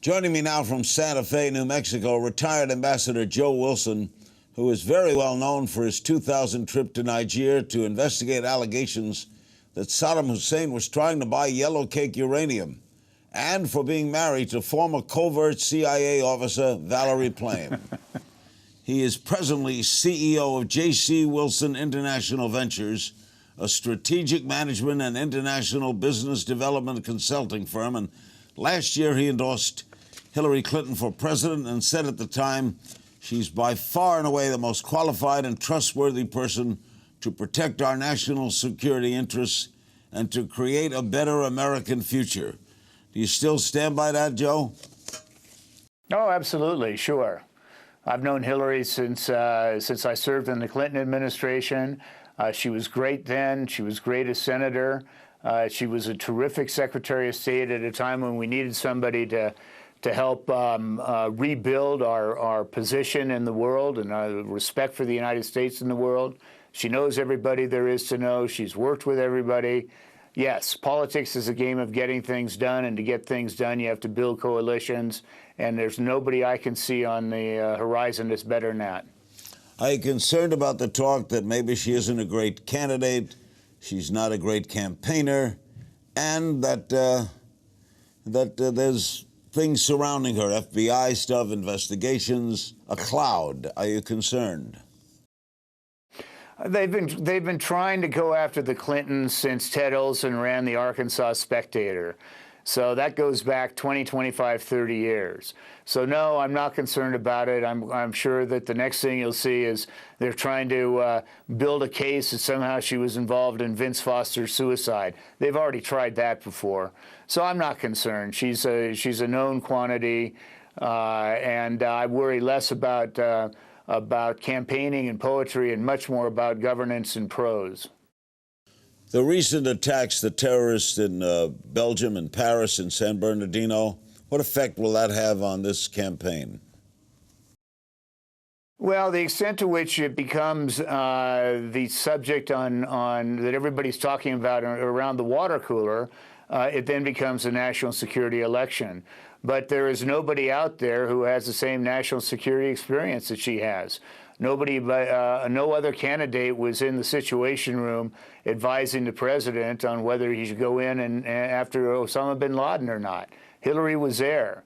Joining me now from Santa Fe, New Mexico, retired Ambassador Joe Wilson, who is very well known for his 2000 trip to Nigeria to investigate allegations that Saddam Hussein was trying to buy yellow cake uranium, and for being married to former covert CIA officer Valerie Plame. He is presently CEO of J.C. Wilson International Ventures, a strategic management and international business development consulting firm, and last year he endorsed Hillary Clinton for president and said at the time, she's by far and away the most qualified and trustworthy person to protect our national security interests and to create a better American future. Do you still stand by that, Joe? Oh, absolutely, sure. I've known Hillary since I served in the Clinton administration. She was great then. She was great as senator. She was a terrific Secretary of State at a time when we needed somebody to help rebuild our position in the world and our respect for the United States in the world. She knows everybody there is to know. She's worked with everybody. Yes, politics is a game of getting things done, and to get things done, you have to build coalitions, and there's nobody I can see on the horizon that's better than that. Are you concerned about the talk that maybe she isn't a great candidate, she's not a great campaigner, and that there's things surrounding her, FBI stuff, investigations, a cloud? Are you concerned? They've been trying to go after the Clintons since Ted Olson ran the Arkansas Spectator. So that goes back 20, 25, 30 years. So no, I'm not concerned about it. I'm sure that the next thing you'll see is they're trying to build a case that somehow she was involved in Vince Foster's suicide. They've already tried that before. So I'm not concerned. She's a known quantity, and I worry less about campaigning and poetry and much more about governance and prose. The recent attacks, the terrorists in Belgium and Paris and San Bernardino, what effect will that have on this campaign? Well, the extent to which it becomes the subject that everybody's talking about around the water cooler, it then becomes a national security election. But there is nobody out there who has the same national security experience that she has. Nobody, no other candidate was in the Situation Room advising the president on whether he should go in and after Osama bin Laden or not. Hillary was there.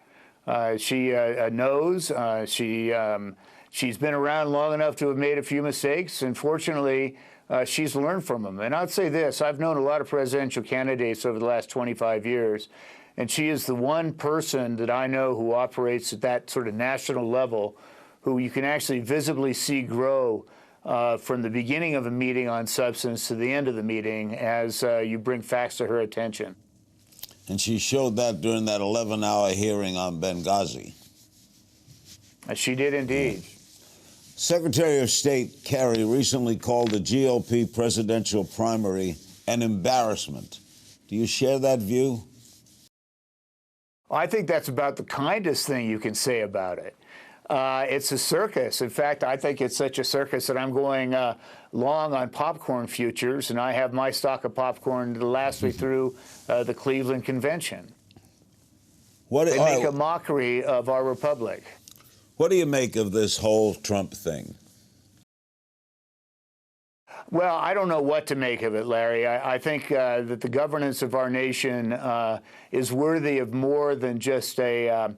She knows. She's been around long enough to have made a few mistakes, and fortunately, she's learned from them. And I'd say this: I've known a lot of presidential candidates over the last 25 years, and she is the one person that I know who operates at that sort of national level, who you can actually visibly see grow from the beginning of a meeting on substance to the end of the meeting as you bring facts to her attention. And she showed that during that 11-hour hearing on Benghazi. She did indeed. Yeah. Secretary of State Kerry recently called the GOP presidential primary an embarrassment. Do you share that view? I think that's about the kindest thing you can say about it. It's a circus. In fact, I think it's such a circus that I'm going long on popcorn futures, and I have my stock of popcorn to last me through the Cleveland Convention. They make a mockery of our republic. What do you make of this whole Trump thing? Well, I don't know what to make of it, Larry. I think that the governance of our nation is worthy of more than just a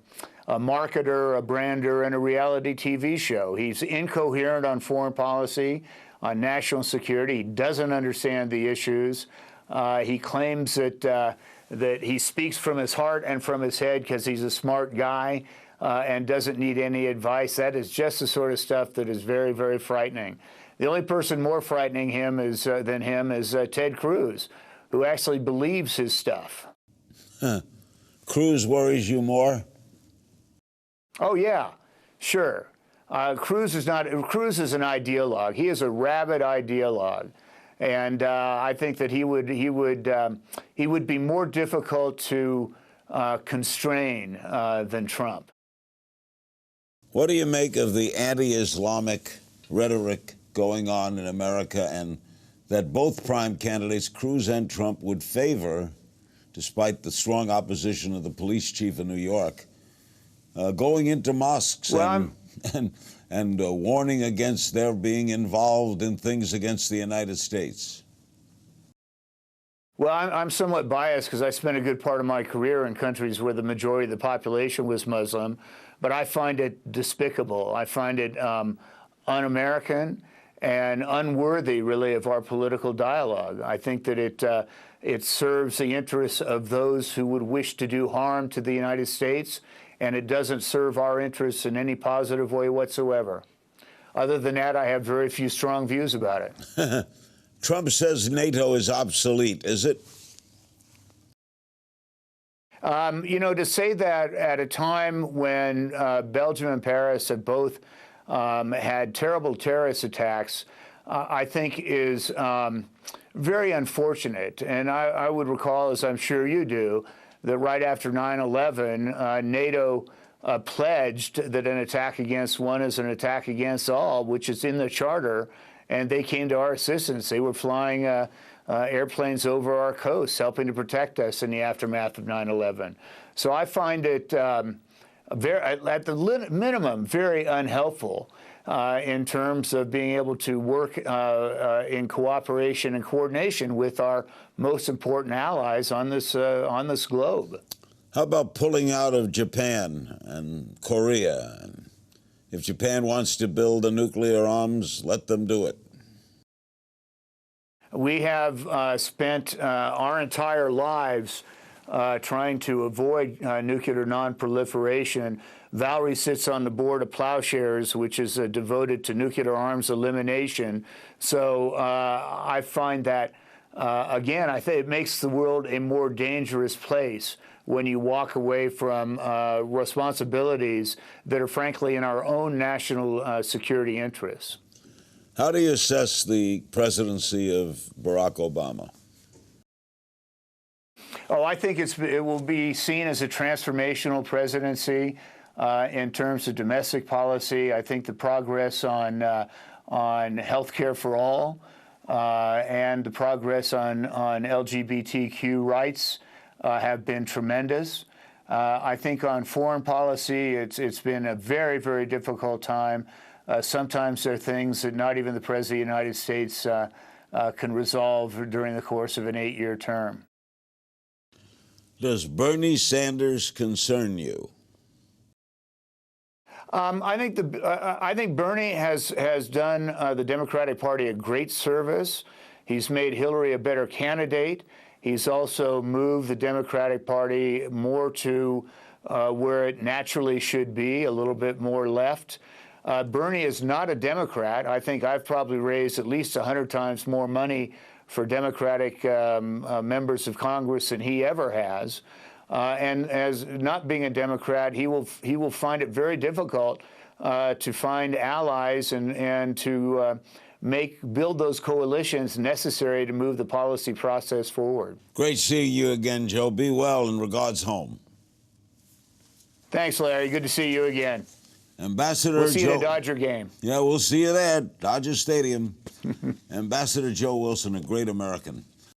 marketer, a brander, and a reality TV show. He's incoherent on foreign policy, on national security. He doesn't understand the issues. He claims that he speaks from his heart and from his head because he's a smart guy and doesn't need any advice. That is just the sort of stuff that is very, very frightening. The only person more frightening than him is Ted Cruz, who actually believes his stuff. Cruz worries you more? Oh, yeah, sure. Cruz is an ideologue. He is a rabid ideologue. And I think that he would be more difficult to constrain than Trump. What do you make of the anti-Islamic rhetoric going on in America, and that both prime candidates, Cruz and Trump, would favor, despite the strong opposition of the police chief in New York, going into mosques Well, and warning against their being involved in things against the United States? Well, I'm somewhat biased because I spent a good part of my career in countries where the majority of the population was Muslim, but I find it despicable. I find it un-American and unworthy, really, of our political dialogue. I think that it serves the interests of those who would wish to do harm to the United States, and it doesn't serve our interests in any positive way whatsoever. Other than that, I have very few strong views about it. Trump says NATO is obsolete. Is it? You know, to say that at a time when Belgium and Paris have both had terrible terrorist attacks, I think is very unfortunate. And I would recall, as I'm sure you do, that right after 9/11, NATO pledged that an attack against one is an attack against all, which is in the charter, and they came to our assistance. They were flying airplanes over our coast, helping to protect us in the aftermath of 9/11. So I find it at the minimum very unhelpful in terms of being able to work in cooperation and coordination with our most important allies on this globe. How about pulling out of Japan and Korea? And if Japan wants to build a nuclear arms, let them do it. We have spent our entire lives trying to avoid nuclear non-proliferation. Valerie sits on the board of Plowshares, which is devoted to nuclear arms elimination. So I find that, again, I think it makes the world a more dangerous place when you walk away from responsibilities that are, frankly, in our own national security interests. How do you assess the presidency of Barack Obama? Oh, I think it will be seen as a transformational presidency in terms of domestic policy. I think the progress on health care for all and the progress on LGBTQ rights have been tremendous. I think on foreign policy, it's been a very, very difficult time. Sometimes there are things that not even the President of the United States can resolve during the course of an 8-year term. Does Bernie Sanders concern you? I think Bernie has done the Democratic Party a great service. He's made Hillary a better candidate. He's also moved the Democratic Party more to where it naturally should be, a little bit more left. Bernie is not a Democrat. I think I've probably raised at least 100 times more money for Democratic members of Congress than he ever has. And as not being a Democrat, he will find it very difficult to find allies and to build those coalitions necessary to move the policy process forward. Great seeing you again, Joe. Be well, and regards home. Thanks, Larry. Good to see you again. Ambassador We'll see you Joe, at a Dodger game. Yeah, we'll see you there, Dodger Stadium. Ambassador Joe Wilson, a great American.